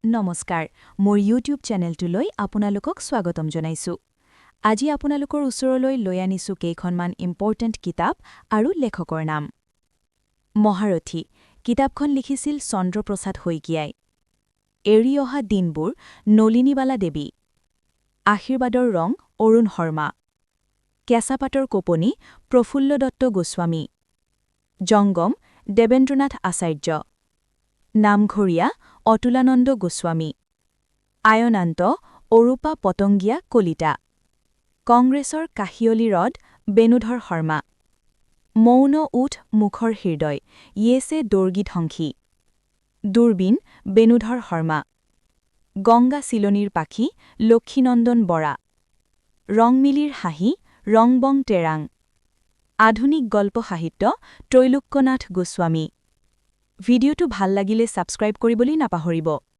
নমস্কাৰ, মোৰ ইউটিউব চেনেলটোলৈ আপোনালোকক স্বাগতম জনাইছো। আজি আপোনালোকৰ ওচৰলৈ লৈ আনিছো কেইখনমান ইম্পৰ্টেণ্ট কিতাপ আৰু লেখকৰ নাম। মহাৰথী কিতাপখন লিখিছিল চন্দ্ৰপ্ৰসাদ শইকীয়াই। এৰি অহা দিনবোৰ নলিনীবালা দেৱী। আশীৰ্বাদৰ ৰং অৰুণ শৰ্মা। কেঁচাপাতৰ কঁপনি প্ৰফুল্ল দত্ত গোস্বামী। জংগম দেৱেন্দ্ৰনাথ আচাৰ্য। নামঘৰীয়া অতুলানন্দ গোস্বামী। আয়নান্ত অৰূপা পতংগীয়া কলিতা। কংগ্ৰেছৰ কাহিয়লী হ্ৰদ বেণুধৰ শৰ্মা। মৌন ওঠ মুখৰ হৃদয় ইয়েছে দৰ্গীধ্বংসী। দূৰবীন বেণুধৰ শৰ্মা। গংগা চিলনীৰ পাখি লক্ষীনন্দন বৰা। ৰংমিলিৰ হাঁহি ৰংবং টেৰাং। আধুনিক গল্প সাহিত্য ত্ৰৈলোক্যনাথ গোস্বামী। ভিডিঅ'টো ভাল লাগিলে ছাবস্ক্ৰাইব কৰিবলৈ নাপাহৰিব।